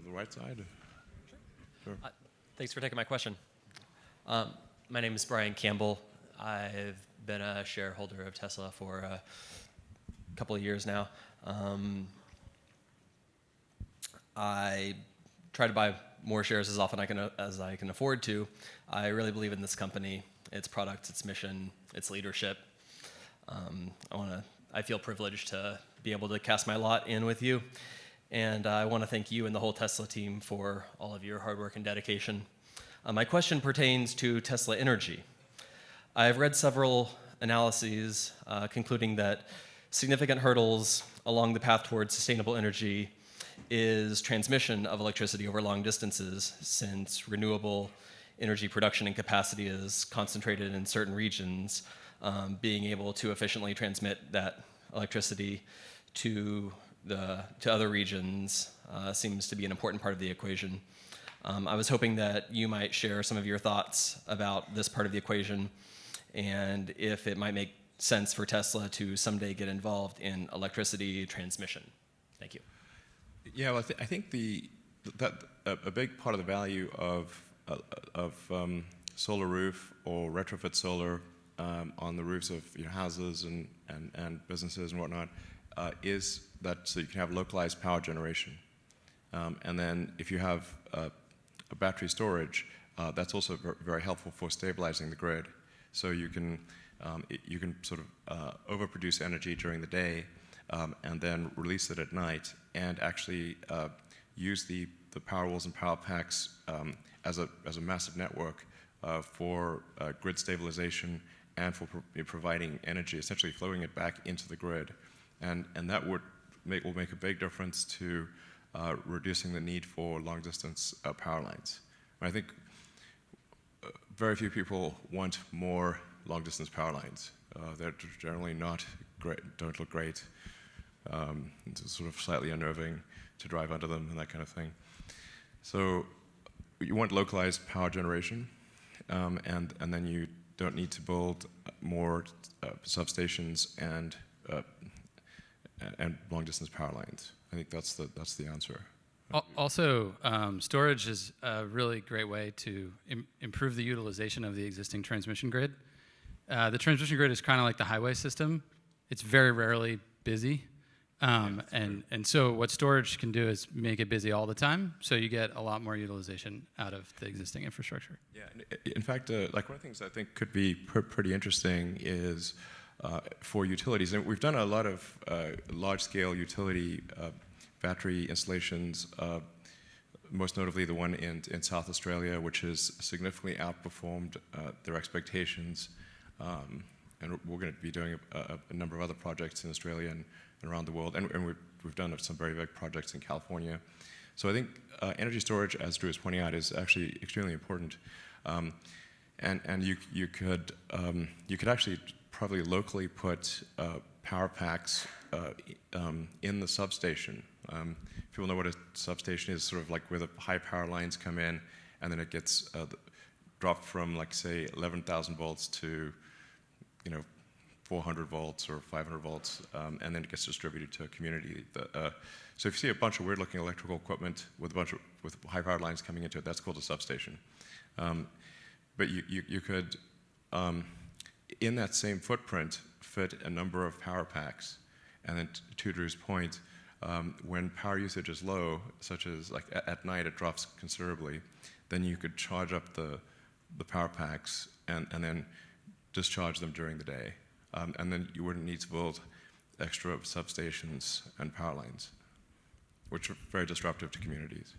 the right side. Sure. Thanks for taking my question. My name is Brian Campbell. I've been a shareholder of Tesla for a couple of years now. I try to buy more shares as often as I can afford to. I really believe in this company, its product, its mission, its leadership. I feel privileged to be able to cast my lot in with you. And I want to thank you and the whole Tesla team for all of your hard work and dedication. My question pertains to Tesla Energy. I've read several analyses concluding that significant hurdles along the path towards sustainable energy is transmission of electricity over long distances, since renewable energy production and capacity is concentrated in certain regions. Being able to efficiently transmit that electricity to other regions seems to be an important part of the equation. I was hoping that you might share some of your thoughts about this part of the equation, and if it might make sense for Tesla to someday get involved in electricity transmission. Thank you. Yeah, well, I think a big part of the value of solar roof or retrofit solar on the roofs of your houses and businesses and whatnot is that so you can have localized power generation. And then if you have a battery storage, that's also very helpful for stabilizing the grid. So you can sort of overproduce energy during the day and then release it at night, and actually use the Powerwalls and power packs as a massive network for grid stabilization and for providing energy, essentially flowing it back into the grid. And that will make a big difference to reducing the need for long-distance power lines. I think very few people want more long-distance power lines. They're generally not great, don't look great. It's sort of slightly unnerving to drive under them and that kind of thing. So you want localized power generation, and then you don't need to build more substations and long-distance power lines. I think that's the answer. Also, storage is a really great way to improve the utilization of the existing transmission grid. The transmission grid is kind of like the highway system. It's very rarely busy. And so what storage can do is make it busy all the time, so you get a lot more utilization out of the existing infrastructure. Yeah, in fact, like one of the things I think could be pretty interesting is for utilities, and we've done a lot of large-scale utility battery installations, most notably the one in South Australia, which has significantly outperformed their expectations. And we're going to be doing a number of other projects in Australia and around the world, and we've done some very big projects in California. So I think energy storage, as Drew was pointing out, is actually extremely important. And you could actually probably locally put power packs in the substation. If people know what a substation is, sort of like where the high power lines come in, and then it gets dropped from, like, say, 11,000 volts to 400 volts or 500 volts, and then it gets distributed to a community. So if you see a bunch of weird-looking electrical equipment with high power lines coming into it, that's called a substation. But you could, in that same footprint, fit a number of power packs. And then to Drew's point, when power usage is low, such as like at night it drops considerably, then you could charge up the power packs and then discharge them during the day. And then you wouldn't need to build extra substations and power lines, which are very disruptive to communities.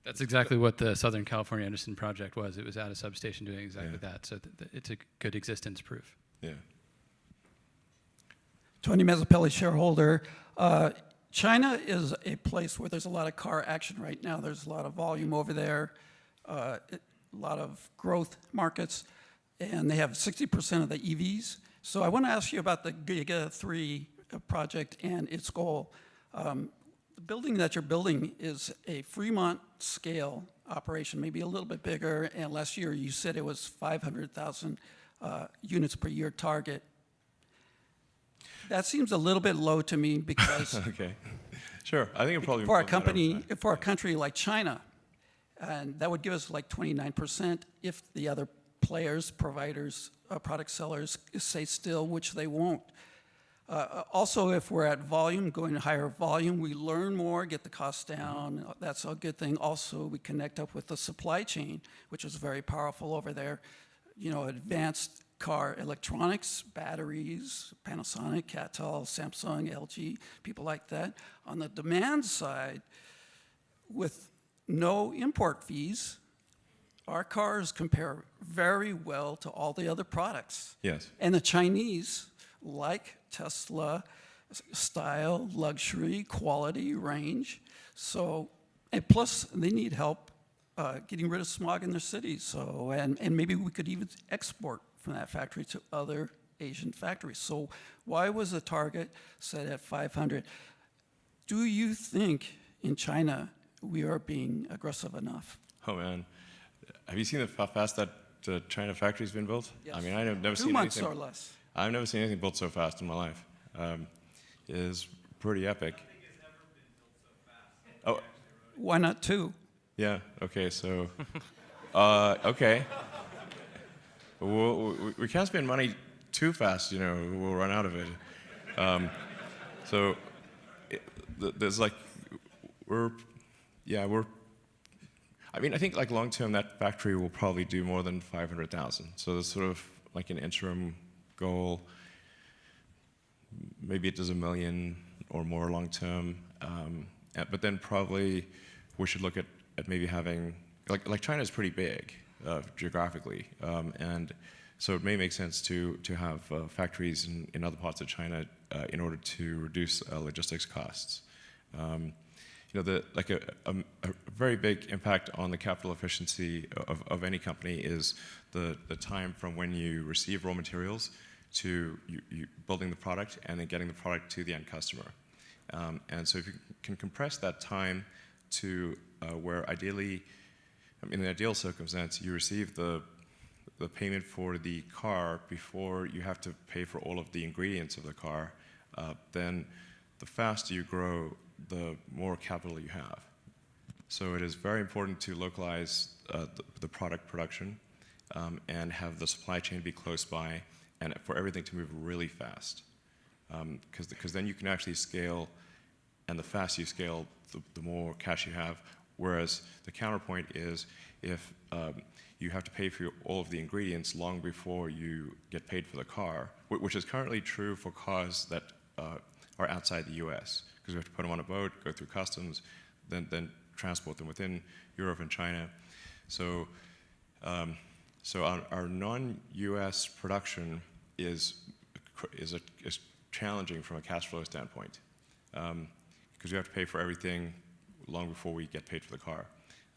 That's exactly what the Southern California Edison project was. It was at a substation doing exactly that. So it's a good existence proof. Yeah. Tony Mazzapelli, shareholder. China is a place where there's a lot of car action right now. There's a lot of volume over there, a lot of growth markets, and they have 60% of the EVs. So I want to ask you about the Giga 3 project and its goal. The building that you're building is a Fremont scale operation, maybe a little bit bigger, and last year you said it was 500,000 units per year target. That seems a little bit low to me because Okay. Sure, I think it probably for a will matter over company, time. for a country like China, and that would give us like 29% if the other players, providers, product sellers stay still, which they won't. Also, if we're at volume, going to higher volume, we learn more, get the costs down. That's a good thing. Also, we connect up with the supply chain, which is very powerful over there. You know, advanced car electronics, batteries, Panasonic, Catel, Samsung, LG, people like that. On the demand side, with no import fees, our cars compare very well to all the other products. Yes. And the Chinese like Tesla style, luxury, quality, range. So, and plus they need help getting rid of smog in their cities. So, and maybe we could even export from that factory to other Asian factories. So why was the target set at 500? Do you think in China we are being aggressive enough? Oh man, have you seen how fast that China factory's been built? Yes. I mean, I've never 2 seen months anything. or less. I've never seen anything built so fast in my life. It is pretty epic. Oh, Why not 2? yeah. Okay. So, okay. We can't spend money too fast. You know, we'll run out of it. So, there's like, I mean, I think like long term, that factory will probably do more than 500,000. So there's sort of like an interim goal. Maybe it does 1 million or more long term. But then probably we should look at maybe having, like China is pretty big geographically. And so it may make sense to have factories in other parts of China in order to reduce logistics costs. You know, a very big impact on the capital efficiency of any company is the time from when you receive raw materials to you building the product and then getting the product to the end customer. And so if you can compress that time to where ideally, in the ideal circumstance, you receive the payment for the car before you have to pay for all of the ingredients of the car, then the faster you grow, the more capital you have. So it is very important to localize the product production and have the supply chain be close by and for everything to move really fast. Because then you can actually scale, and the faster you scale, the more cash you have. Whereas the counterpoint is if you have to pay for all of the ingredients long before you get paid for the car, which is currently true for cars that are outside the US, because we have to put them on a boat, go through customs, then transport them within Europe and China. So, our non-US production is challenging from a cash flow standpoint, because we have to pay for everything long before we get paid for the car.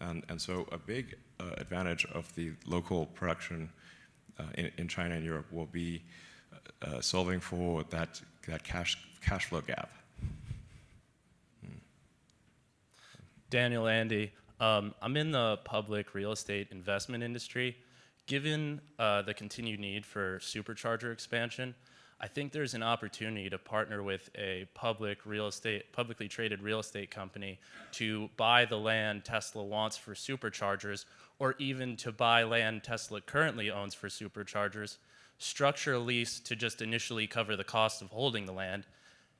And so a big advantage of the local production in China and Europe will be solving for that cash flow gap. Daniel, Andy, I'm in the public real estate investment industry. Given the continued need for supercharger expansion, I think there's an opportunity to partner with a publicly traded real estate company to buy the land Tesla wants for superchargers, or even to buy land Tesla currently owns for superchargers, structure a lease to just initially cover the cost of holding the land.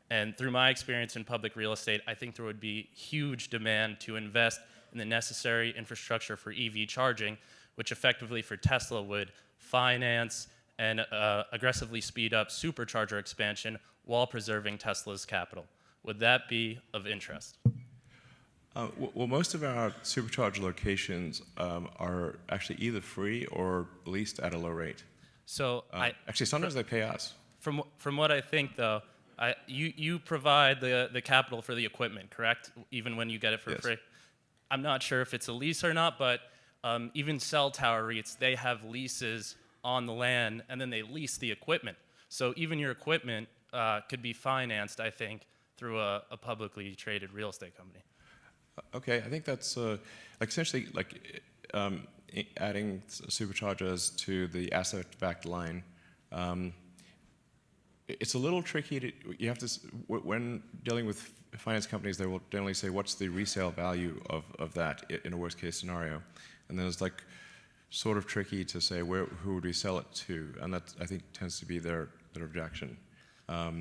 And through my experience in public real estate, I think there would be huge demand to invest in the necessary infrastructure for EV charging, which effectively for Tesla would finance and aggressively speed up supercharger expansion while preserving Tesla's capital. Would that be of interest? Well, most of our supercharger locations are actually either free or leased at a low rate. So Actually, sometimes they pay us. From what I think, though, you provide the capital for the equipment, correct? Even when you get it for Yes. free? I'm not sure if it's a lease or not, but even cell tower REITs, they have leases on the land, and then they lease the equipment. So even your equipment could be financed, I think, through a publicly traded real estate company. Okay, I think that's like essentially like adding superchargers to the asset-backed line. it's a little tricky to, you have to, when dealing with finance companies, they will generally say, what's the resale value of that in a worst case scenario? And then it's like sort of tricky to say who would we sell it to? And that, I think, tends to be their objection. But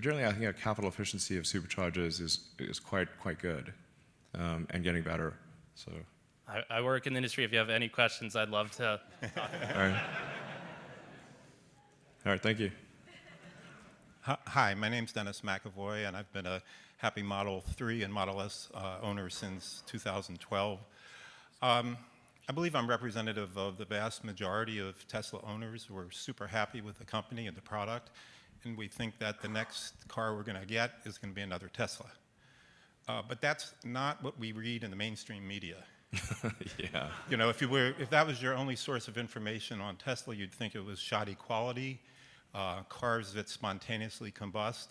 generally, I think a capital efficiency of superchargers is quite good and getting better. So. I work in the industry. If you have any questions, I'd love to. All right. All right, thank you. Hi, my name's Dennis McAvoy, and I've been a happy Model 3 and Model S owner since 2012. I believe I'm representative of the vast majority of Tesla owners who are super happy with the company and the product, and we think that the next car we're going to get is going to be another Tesla. But that's not what we read in the mainstream media. Yeah. You know, if that was your only source of information on Tesla, you'd think it was shoddy quality, cars that spontaneously combust,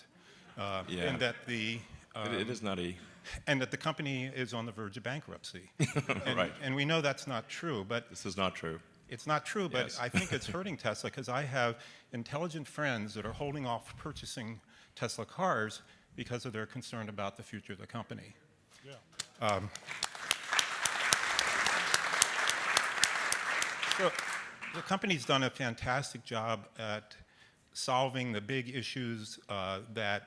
Yeah. and that It is nutty. and that the company is on the verge of bankruptcy. And, Right. and we know that's not true, but This is not true. it's not true. But Yes. I think it's hurting Tesla because I have intelligent friends that are holding off purchasing Tesla cars because of their concern about the future of the company. Yeah. So the company's done a fantastic job at solving the big issues that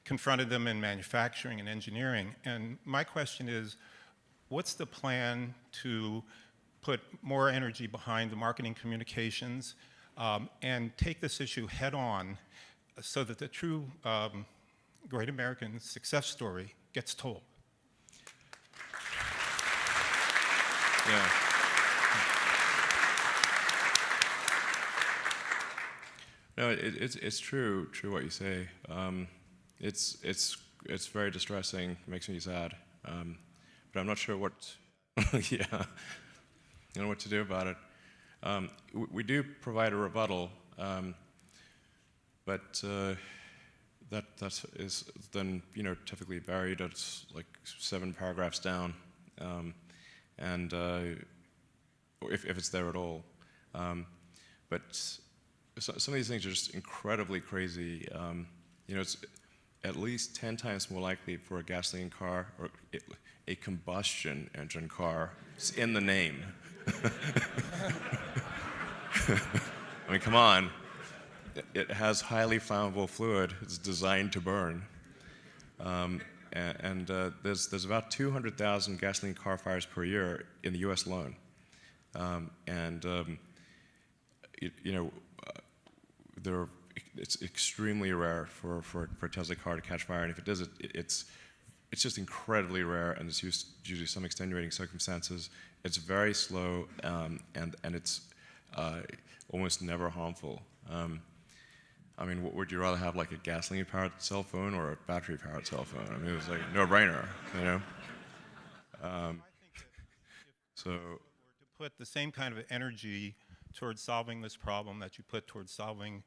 confronted them in manufacturing and engineering. And my question is, what's the plan to put more energy behind the marketing communications and take this issue head on so that the true great American success story gets told? Yeah. No, it's true what you say. It's very distressing. It makes me sad. But I'm not sure what. Yeah. I don't know what to do about it. We do provide a rebuttal, but that is then typically buried at like 7 paragraphs down, and if it's there at all. But some of these things are just incredibly crazy. It's at least 10 times more likely for a gasoline car or a combustion engine car. It's in the name. I mean, come on. It has highly flammable fluid. It's designed to burn. And there's about 200,000 gasoline car fires per year in the U.S. alone. It's extremely rare for a Tesla car to catch fire, and if it does, it's just incredibly rare, and it's usually some extenuating circumstances. It's very slow, and it's almost never harmful. I mean, would you rather have like a gasoline-powered cell phone or a battery-powered cell phone? I mean, it was like no-brainer, So. Were to put the same kind of energy towards solving this problem that you put towards solving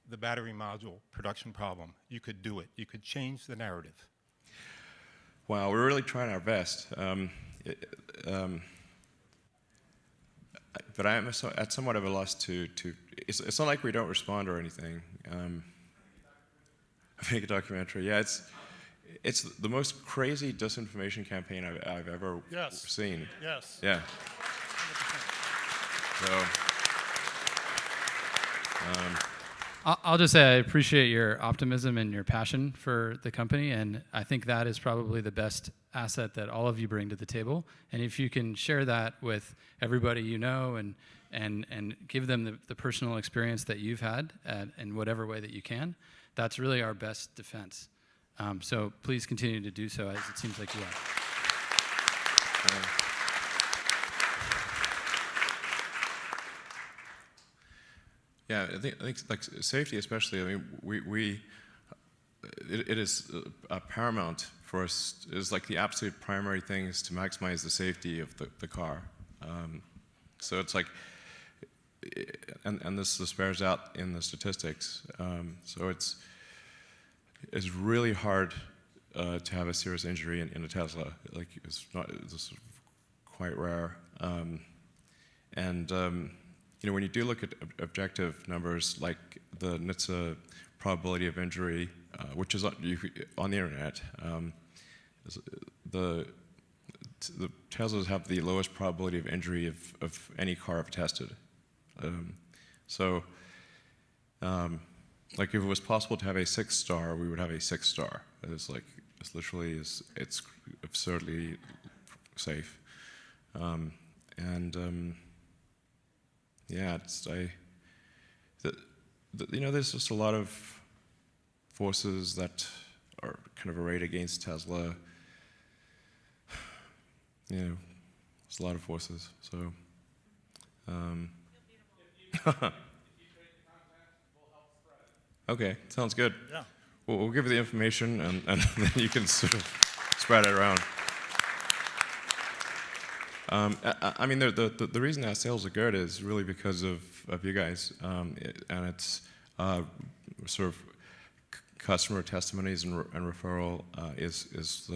the battery module production problem, you could do it. You could change the narrative. Wow, we're really trying our best. But I'm at somewhat of a loss to it's not like we don't respond or anything. Make a documentary. Yeah, it's the most crazy disinformation campaign I've ever seen. Yes. Yeah. So. I'll just say I appreciate your optimism and your passion for the company, and I think that is probably the best asset that all of you bring to the table. And if you can share that with everybody you know and give them the personal experience that you've had in whatever way that you can, that's really our best defense. So please continue to do so, as it seems like you are. Yeah, I think like safety, especially. I mean, it is paramount for us. It's like the absolute primary thing is to maximize the safety of the car. So it's like, and this bears out in the statistics. So it's really hard to have a serious injury in a Tesla. Like it's quite rare, and when you do look at objective numbers like the NHTSA probability of injury, which is on the internet, the Teslas have the lowest probability of injury of any car I've tested. Like if it was possible to have a 6-star, we would have a 6-star. It's literally it's absurdly safe. Yeah, there's just a lot of forces that are kind of arrayed against Tesla. There's a lot of forces. So, okay, sounds good. Yeah. We'll give you the information, and then you can sort of spread it around. I mean, the reason our sales are good is really because of you guys, and it's sort of customer testimonies and referral is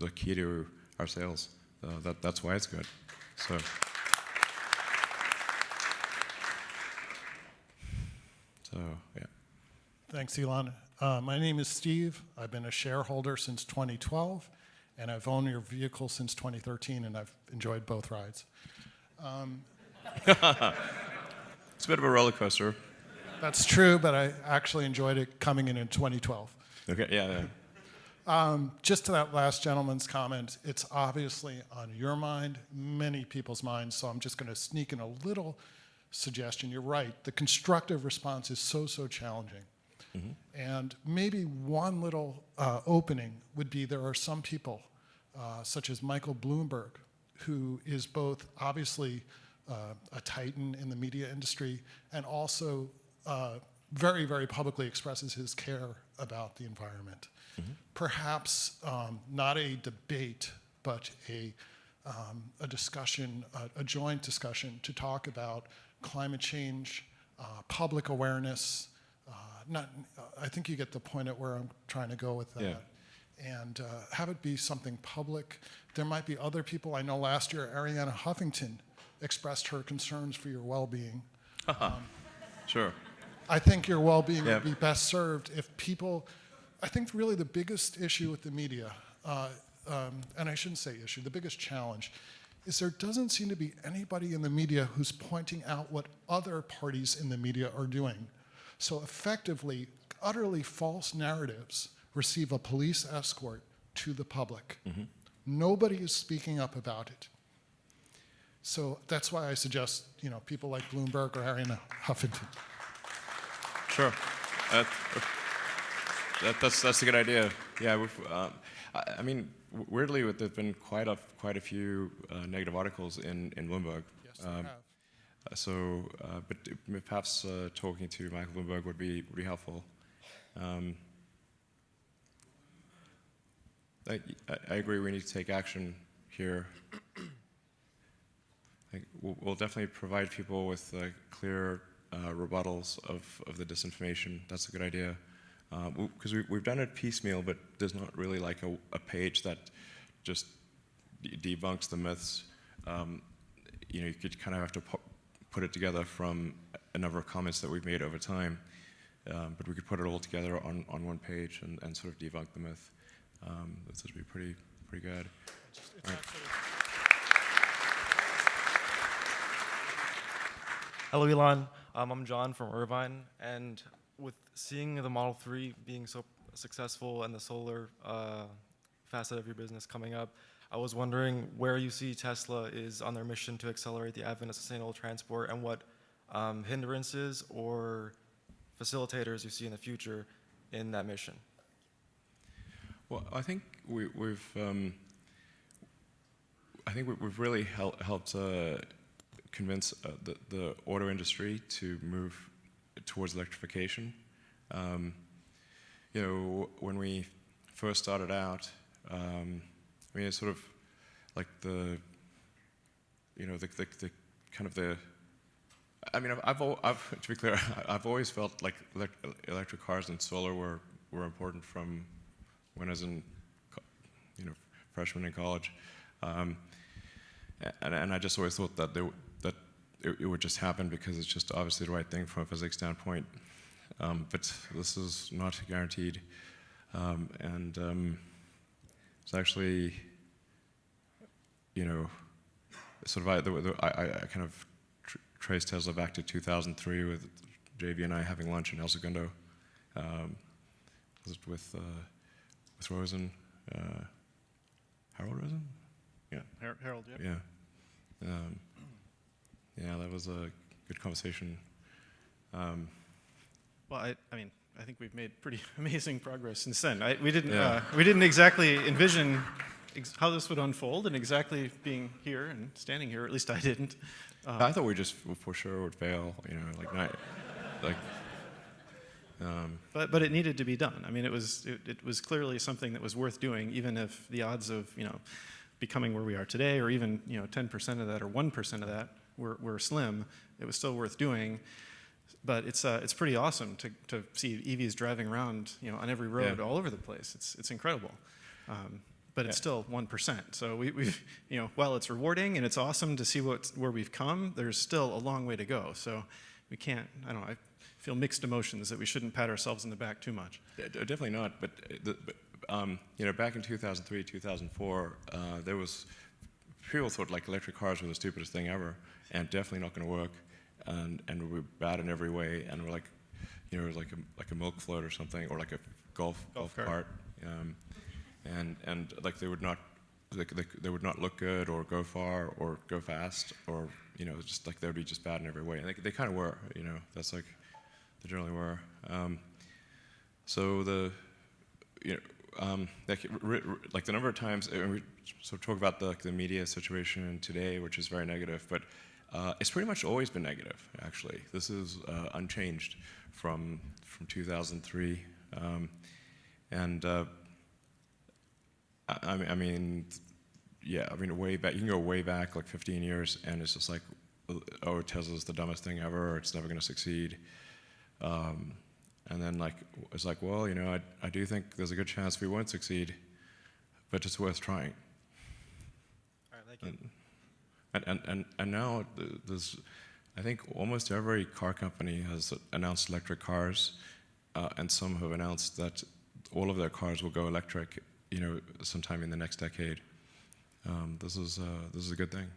the key to our sales. That's why it's good. So. Yeah. Thanks, Elon. My name is Steve. I've been a shareholder since 2012, and I've owned your vehicle since 2013, and I've enjoyed both rides. It's a bit of a roller coaster. That's true, but I actually enjoyed it coming in 2012. Okay, yeah. Just to that last gentleman's comment, it's obviously on your mind, many people's minds, so I'm just going to sneak in a little suggestion. You're right. The constructive response is so challenging. Mm-hmm. And maybe one little opening would be there are some people, such as Michael Bloomberg, who is both obviously a titan in the media industry and also very, very publicly expresses his care about the environment. Mm-hmm. Perhaps not a debate, but a discussion, a joint discussion to talk about climate change, public awareness. I think you get the point at where I'm trying to go with that. Yeah. And have it be something public. There might be other people. I know last year Arianna Huffington expressed her concerns for your well-being. Sure. I think your well-being Yeah. would be best served if people, I think really the biggest issue with the media, and I shouldn't say issue, the biggest challenge is there doesn't seem to be anybody in the media who's pointing out what other parties in the media are doing. So effectively, utterly false narratives receive a police escort to the public. Mm-hmm. Nobody is speaking up about it. So that's why I suggest, people like Bloomberg or Arianna Huffington. Sure. That's a good idea. Yeah, I mean, weirdly, there's been quite a few negative articles in Bloomberg. Yes, there have. But perhaps talking to Michael Bloomberg would be helpful. I agree. We need to take action here. We'll definitely provide people with clear rebuttals of the disinformation. That's a good idea. Because we've done it piecemeal, but there's not really like a page that just debunks the myths. You could kind of have to put it together from a number of comments that we've made over time. But we could put it all together on one page and sort of debunk the myth. This would be pretty good. It's right. Hello, Elon. I'm John from Irvine, and with seeing the Model 3 being so successful and the solar facet of your business coming up, I was wondering where you see Tesla is on their mission to accelerate the advent of sustainable transport and what hindrances or facilitators you see in the future in that mission. Well, I think we've really helped convince the auto industry to move towards electrification. When we first started out, it's sort of like the kind of the. I mean, I've to be clear, I've always felt like electric cars and solar were important from when I was in, freshman in college, and I just always thought that it would just happen because it's just obviously the right thing from a physics standpoint. But this is not guaranteed. It's actually, sort of I kind of trace Tesla back to 2003 with JB and I having lunch in El Segundo. Was it with Rosen, Harold Rosen? Yeah. Harold, yep. Yeah. Yeah, that was a good conversation. Well, I mean, I think we've made pretty amazing progress since then. We didn't exactly envision how this would unfold and exactly being here and standing here. At least I didn't. I thought we just for sure would fail. But it needed to be done. I mean, it was clearly something that was worth doing, even if the odds of becoming where we are today, or even 10% of that or 1% of that were slim. It was still worth doing. But it's pretty awesome to see EVs driving around on every road all over the place. It's incredible. But it's still 1%. So we've while it's rewarding and it's awesome to see where we've come, there's still a long way to go. So we can't. I feel mixed emotions that we shouldn't pat ourselves in the back too much. Yeah, definitely not. But back in 2003, 2004, there was people thought like electric cars were the stupidest thing ever, and definitely not going to work, and we were bad in every way, and we're like, like a milk float or something, or like a golf cart, and like they would not look good or go far or go fast, or just like they would be just bad in every way, and they kind of were. That's like they generally were. So the like the number of times we sort of talk about the media situation today, which is very negative, but it's pretty much always been negative. Actually, this is unchanged from 2003, way back. You can go way back, like 15 years, and it's just like, oh, Tesla's the dumbest thing ever, or it's never going to succeed. And then it's like, well, I do think there's a good chance we won't succeed, but it's worth trying. All right, thank you. And now there's, I think almost every car company has announced electric cars, and some have announced that all of their cars will go electric, sometime in the next decade. This is a good thing.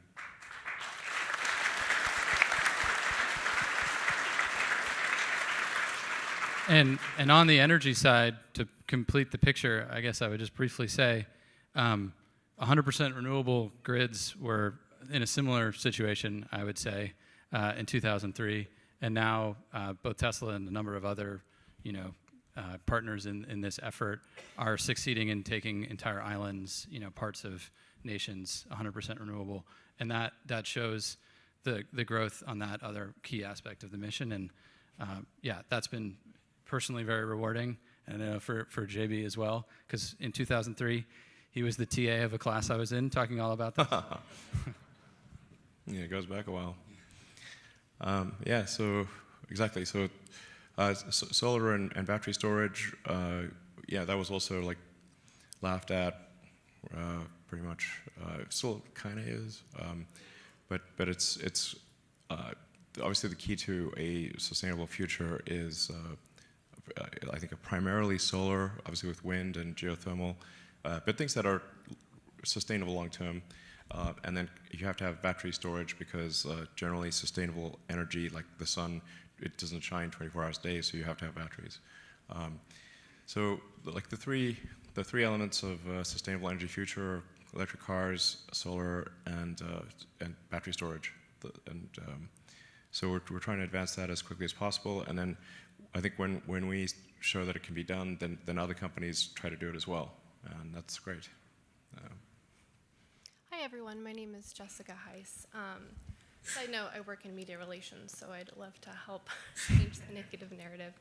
And on the energy side, to complete the picture, I guess I would just briefly say, 100% renewable grids were in a similar situation, I would say, in 2003, and now both Tesla and a number of other, partners in this effort are succeeding in taking entire islands, parts of nations, 100% renewable, and that shows the growth on that other key aspect of the mission, and that's been personally very rewarding, and I know for JB as well, because in 2003, he was the TA of a class I was in, talking all about this. Yeah, it goes back a while. So exactly. So solar and battery storage, that was also like laughed at, pretty much. It still kind of is, but it's obviously the key to a sustainable future is. I think primarily solar, obviously with wind and geothermal, but things that are sustainable long term. And then you have to have battery storage because generally sustainable energy, like the sun, it doesn't shine 24 hours a day, so you have to have batteries. So like the three elements of sustainable energy future are electric cars, solar, and battery storage. So we're trying to advance that as quickly as possible, and then I think when we show that it can be done, then other companies try to do it as well, and that's great. Hi everyone, my name is Jessica Heiss. Side note, I work in media relations, so I'd love to help change the negative narrative.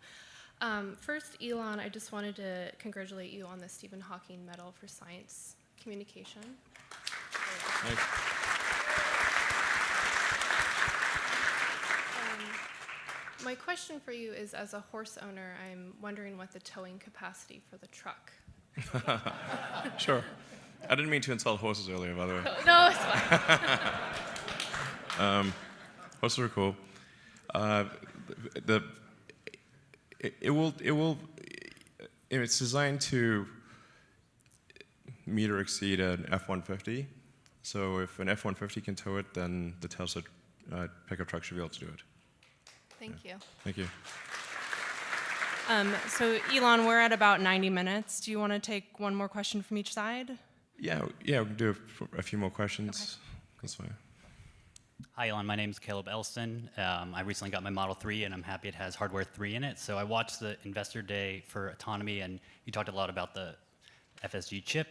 First, Elon, I just wanted to congratulate you on the Stephen Hawking Medal for Science Communication. Thanks. My question for you is, as a horse owner, I'm wondering what the towing capacity for the truck. Sure. I didn't mean to insult horses earlier, by the way. No, it's fine. What's really cool? The it will it's designed to meet or exceed an F-150. So if an F-150 can tow it, then the Tesla pickup truck should be able to do it. Thank you. Thank you. So Elon, we're at about 90 minutes. Do you want to take one more question from each side? Yeah, we can do a few more questions. Okay. That's fine. Hi, Elon. My name's Caleb Elston. I recently got my Model 3, and I'm happy it has Hardware 3 in it. So I watched the Investor Day for autonomy, and you talked a lot about the FSD chip,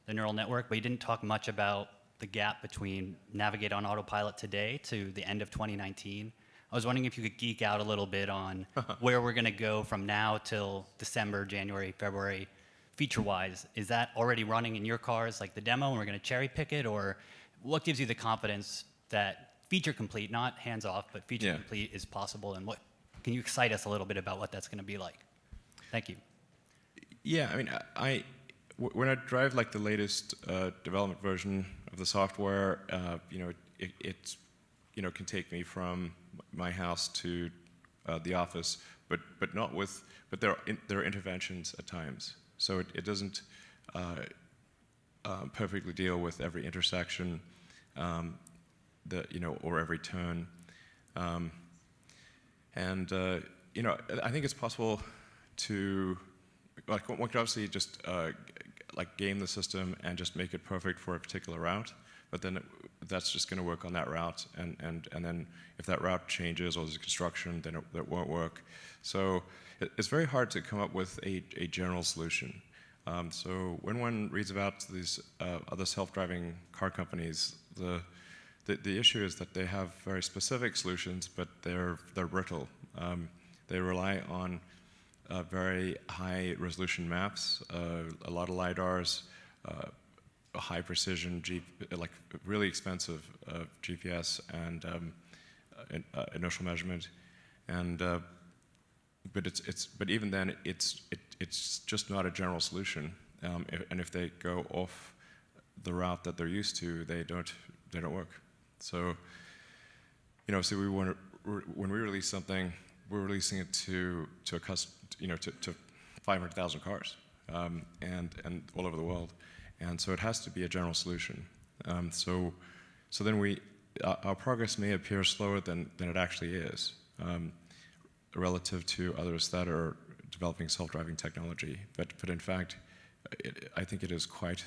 the neural network, but you didn't talk much about the gap between Navigate on Autopilot today to the end of 2019. I was wondering if you could geek out a little bit on where we're going to go from now till December, January, February, feature-wise. Is that already running in your cars, like the demo, and we're going to cherry pick it? Or what gives you the confidence that feature complete, not hands-off, but feature complete is possible? And what can you excite us a little bit about what that's going to be like? Thank you. Yeah, I mean, when I drive like the latest development version of the software, it can take me from my house to the office, but there are interventions at times. So it doesn't perfectly deal with every intersection, or every turn. I think it's possible to, one could obviously just game the system and just make it perfect for a particular route, but then that's just going to work on that route, and then if that route changes or there's construction, then it won't work. So it's very hard to come up with a general solution. So when one reads about these other self-driving car companies, the issue is that they have very specific solutions, but they're brittle. They rely on very high resolution maps, a lot of LiDARs, high precision, like really expensive GPS and inertial measurement, but even then it's just not a general solution. And if they go off the route that they're used to, they don't work. So so when we release something, we're releasing it to 500,000 cars, and all over the world. And so it has to be a general solution. So then our progress may appear slower than it actually is, relative to others that are developing self-driving technology. But in fact, I think it is quite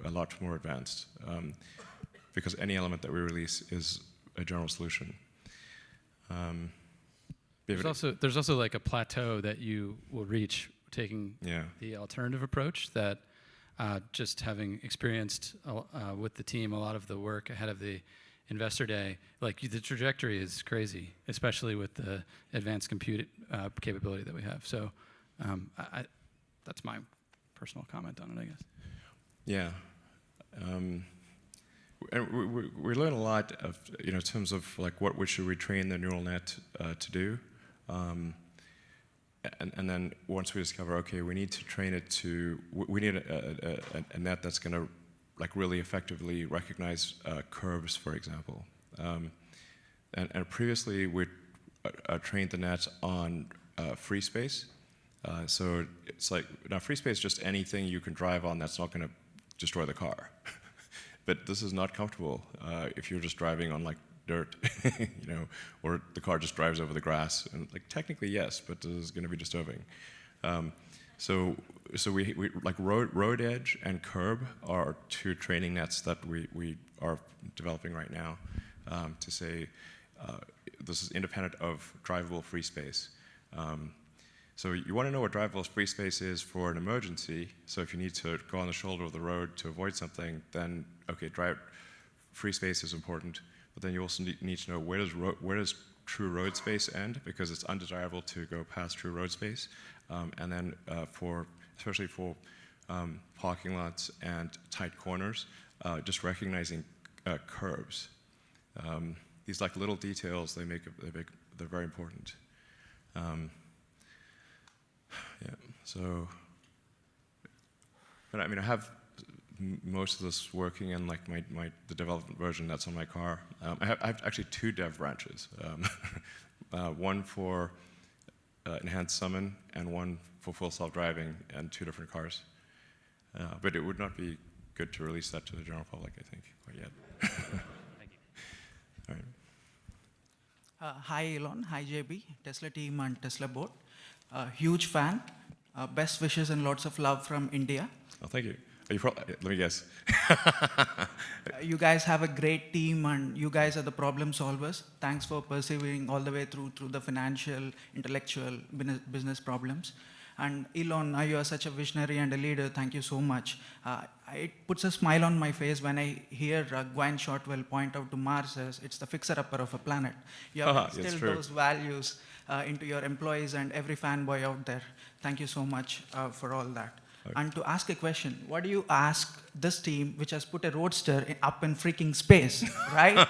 a lot more advanced, because any element that we release is a general solution. There's also like a plateau that you will reach taking the alternative approach that just having experienced with the team a lot of the work ahead of the Investor Day, like the trajectory is crazy, especially with the advanced compute capability that we have. So that's my personal comment on it, I guess. Yeah. And we learn a lot of, in terms of like what should we train the neural net to do. And then once we discover, okay, we need to train it to, we need a net that's going to like really effectively recognize curves, for example. And previously we trained the net on free space. So it's like, now free space is just anything you can drive on that's not going to destroy the car. But this is not comfortable if you're just driving on like dirt, or the car just drives over the grass. And like technically yes, but this is going to be disturbing. So we like road edge and curb are two training nets that we are developing right now, to say this is independent of drivable free space. So you want to know what drivable free space is for an emergency. So if you need to go on the shoulder of the road to avoid something, then okay, free space is important. But then you also need to know where does true road space end, because it's undesirable to go past true road space. And then especially for parking lots and tight corners, just recognizing curbs. These like little details, they're very important. Yeah. So, but I mean, I have most of this working in like the development version that's on my car. I have actually 2 dev branches, one for enhanced summon and one for full self-driving, and 2 different cars. But it would not be good to release that to the general public, I think, quite yet. Thank you. All right. Hi Elon, hi JB, Tesla team and Tesla board. Huge fan. Best wishes and lots of love from India. Oh, thank you. Let me guess. You guys have a great team and you guys are the problem solvers. Thanks for persevering all the way through the financial, intellectual, business problems. And Elon, now you are such a visionary and a leader. Thank you so much. It puts a smile on my face when I hear Gwynne Shotwell point out to Mars as it's the fixer-upper of a planet. You have instilled those values into your employees and every fanboy out there. Thank you so much for all that. Okay. And to ask a question, what do you ask this team which has put a roadster up in freaking space, right?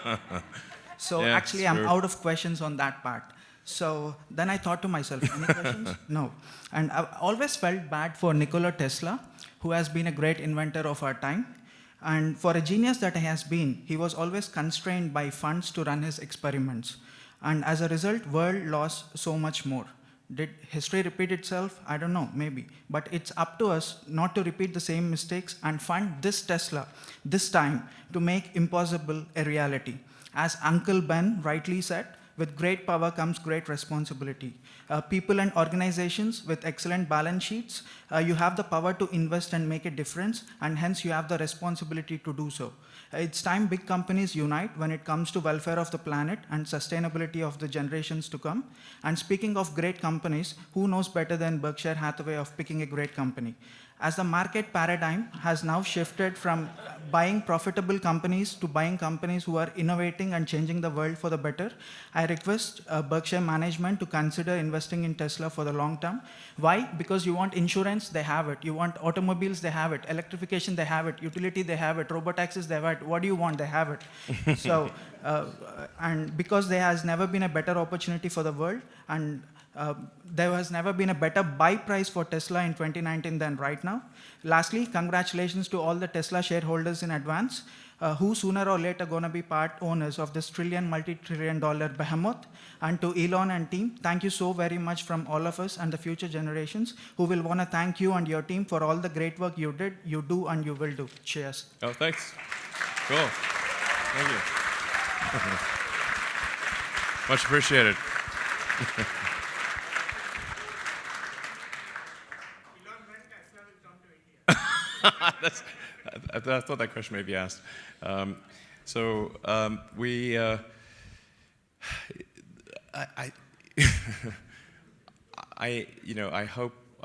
So yeah, actually, I'm out of questions on that part. So then I thought to myself, any questions? No. And I've always felt bad for Nikola Tesla, who has been a great inventor of our time. And for a genius that he has been, he was always constrained by funds to run his experiments. And as a result, world lost so much more. Did history repeat itself? I don't know, maybe. But it's up to us not to repeat the same mistakes and fund this Tesla, this time, to make impossible a reality. As Uncle Ben rightly said, with great power comes great responsibility. People and organizations with excellent balance sheets, you have the power to invest and make a difference, and hence you have the responsibility to do so. It's time big companies unite when it comes to welfare of the planet and sustainability of the generations to come. And speaking of great companies, who knows better than Berkshire Hathaway of picking a great company? As the market paradigm has now shifted from buying profitable companies to buying companies who are innovating and changing the world for the better, I request Berkshire management to consider investing in Tesla for the long term. Why? Because you want insurance, they have it. You want automobiles, they have it. Electrification, they have it. Utility, they have it. Robotaxis, they have it. What do you want? They have it. So, and because there has never been a better opportunity for the world, and there has never been a better buy price for Tesla in 2019 than right now. Lastly, congratulations to all the Tesla shareholders in advance, who sooner or later are going to be part owners of this multi-trillion-dollar behemoth. And to Elon and team, thank you so very much from all of us and the future generations who will want to thank you and your team for all the great work you did, you do, and you will do. Cheers. Oh, thanks. Cool. Thank you. Much appreciated. I thought that question may be asked. I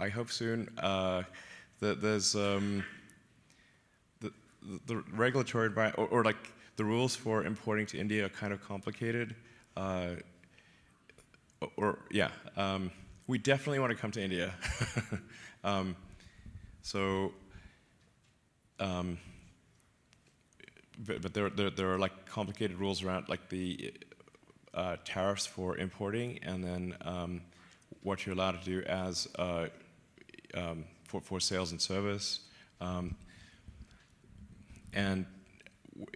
hope soon that there's the regulatory environment, or like the rules for importing to India are kind of complicated. We definitely want to come to India. But there are like complicated rules around like the tariffs for importing, and then what you're allowed to do as for sales and service, and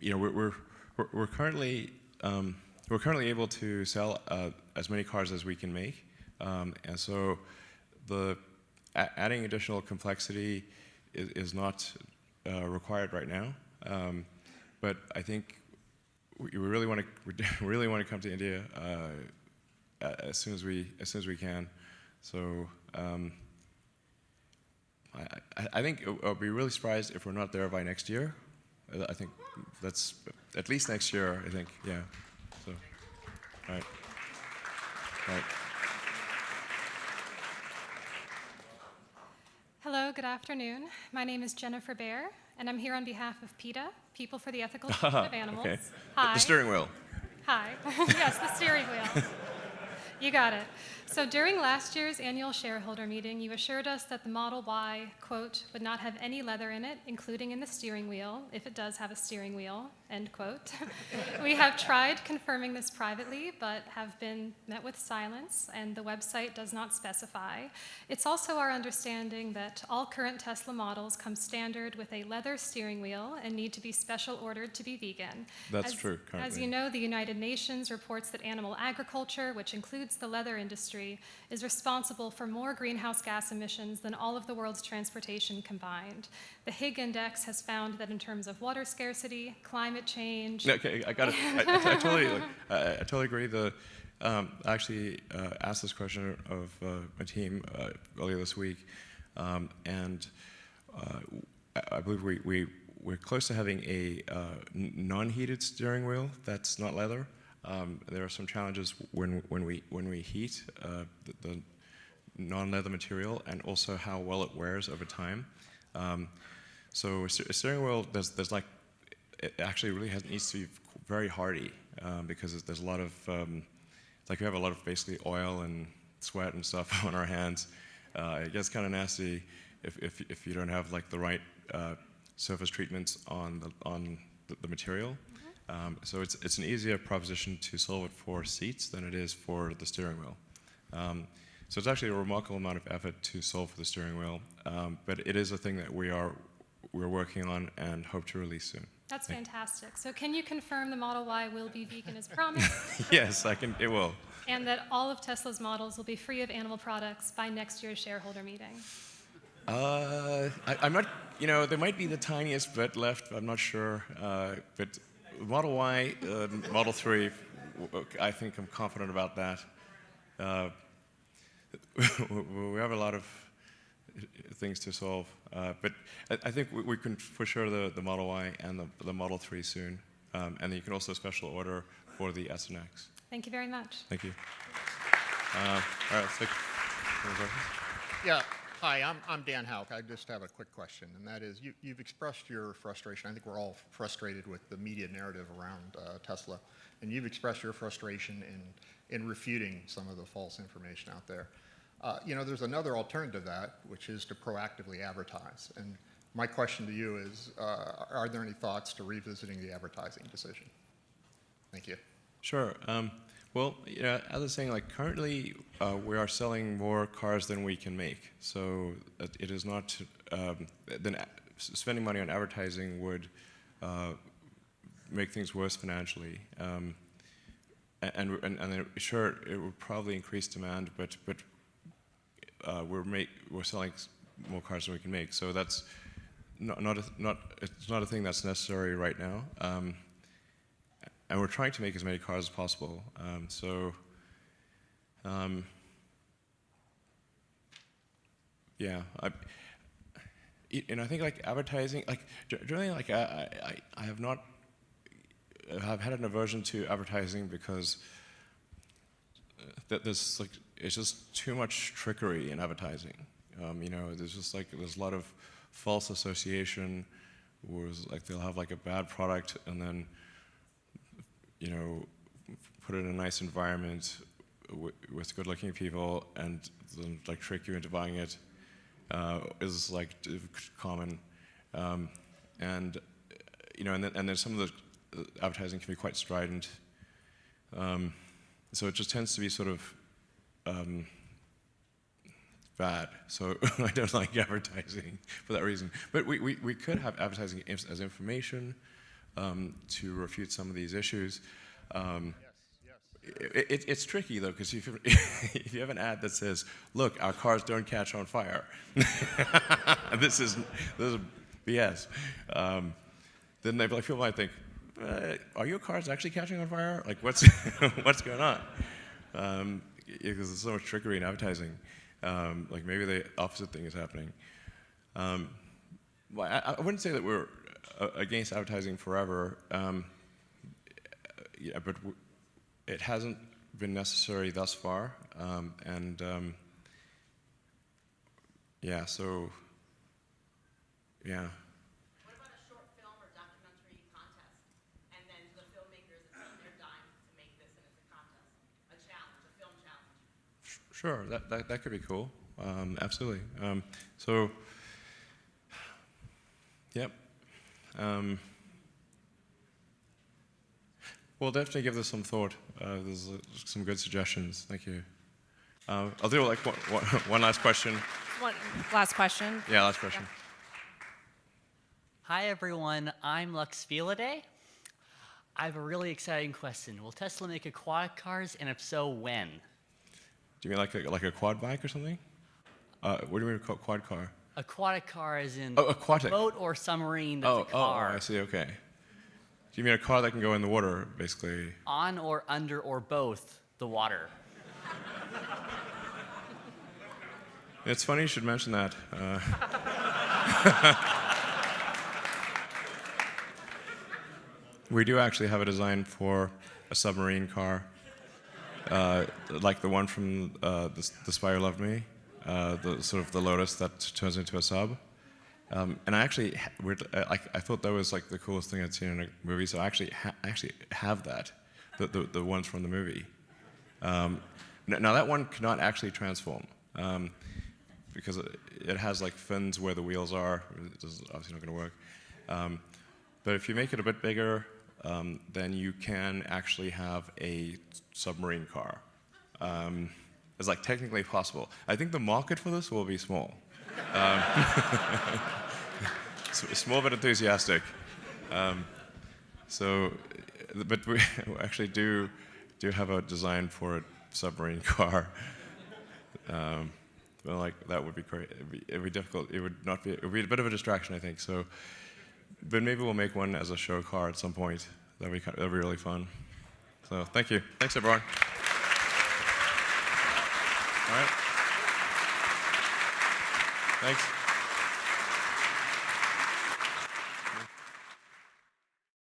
we're currently able to sell as many cars as we can make, and so adding additional complexity is not required right now, but I think we really want to come to India as soon as we can. So I think I'll be really surprised if we're not there by next year. I think that's at least next year. I think, yeah. So, all right. Hello, good afternoon. My name is Jennifer Baer, and I'm here on behalf of PETA, People for the Ethical Treatment of Animals. Okay. Hi. The steering wheel. Hi. Yes, the steering wheel. You got it. So during last year's annual shareholder meeting, you assured us that the Model Y, quote, would not have any leather in it, including in the steering wheel, if it does have a steering wheel, end quote. We have tried confirming this privately, but have been met with silence, and the website does not specify. It's also our understanding that all current Tesla models come standard with a leather steering wheel and need to be special ordered to be vegan. That's true, As currently. you know, the United Nations reports that animal agriculture, which includes the leather industry, is responsible for more greenhouse gas emissions than all of the world's transportation combined. The Higg Index has found that in terms of water scarcity, climate change... Okay, I got it. I totally agree. I actually asked this question of my team earlier this week, and I believe we're close to having a non-heated steering wheel that's not leather. There are some challenges when we heat the non-leather material, and also how well it wears over time. So a steering wheel, it actually really needs to be very hardy, because there's a lot of we have a lot of basically oil and sweat and stuff on our hands. It gets kind of nasty if you don't have the right surface treatments on the material. So it's an easier proposition to solve it for seats than it is for the steering wheel. So it's actually a remarkable amount of effort to solve for the steering wheel, but it is a thing that we're working on and hope to release soon. That's fantastic. So can you confirm the Model Y will be vegan as promised? Yes, I can. It will. And that all of Tesla's models will be free of animal products by next year's shareholder meeting? I'm not. There might be the tiniest bit left. I'm not sure, but. Model Y, Model 3, I think I'm confident about that. We have a lot of things to solve, but I think we can for sure the Model Y and the Model 3 soon, and you can also special order for the S and X. Thank you very much. Thank you. All right, let's take questions. Yeah. Hi, I'm Dan Houck. I just have a quick question, and that is, you've expressed your frustration. I think we're all frustrated with the media narrative around Tesla, and you've expressed your frustration in refuting some of the false information out there. There's another alternative to that, which is to proactively advertise. And my question to you is, are there any thoughts to revisiting the advertising decision? Thank you. Sure. Well, as I was saying, currently we are selling more cars than we can make. So it is not, then spending money on advertising would make things worse financially. And sure, it would probably increase demand, but we're selling more cars than we can make. So that's it's not a thing that's necessary right now. And we're trying to make as many cars as possible. Yeah, I think advertising, generally, I have not. I've had an aversion to advertising because there's it's just too much trickery in advertising. There's just there's a lot of false association, where they'll have a bad product and then put it in a nice environment with good-looking people and then trick you into buying it is common, and then some of the advertising can be quite strident, so it just tends to be sort of bad. So I don't like advertising for that reason. But we could have advertising as information to refute some of these issues. It's tricky though, because if you have an ad that says, "Look, our cars don't catch on fire," this is BS. Then people might think, "Are your cars actually catching on fire? What's what's going on?" Because there's so much trickery in advertising. Maybe the opposite thing is happening. Well, I wouldn't say that we're against advertising forever, but it hasn't been necessary thus far, yeah, so, yeah. What about a short film or documentary contest, and then the filmmakers, it's on their dime to make this, and it's a contest, a challenge, a film challenge? Sure, that could be cool. Absolutely. So, yep. We'll definitely give this some thought. There's some good suggestions. Thank you. I'll do like one last question. One last question. Yeah, last question. Hi everyone, I'm Lux Filaday. I have a really exciting question. Will Tesla make aquatic cars, and if so, when? Do you mean like a quad bike or something? What do you mean quad car? Aquatic car as in aquatic. boat or submarine that's a car. Oh, I see, okay. Do you mean a car that can go in the water, basically? On or under or both the water. It's funny you should mention that. We do actually have a design for a submarine car, like the one from The Spy Who Loved Me, the sort of the Lotus that turns into a sub. And I actually, I thought that was like the coolest thing I'd seen in a movie. So I actually have that, the ones from the movie. Now that one cannot actually transform because it has like fins where the wheels are. It's obviously not going to work. But if you make it a bit bigger, then you can actually have a submarine car. It's like technically possible. I think the market for this will be small. Small but enthusiastic. But we actually do have a design for a submarine car. Well, like that would be great. It'd be difficult. It would be a bit of a distraction, I think. So, but maybe we'll make one as a show car at some point. That'd be really fun. So thank you. Thanks everyone. All right. Thanks.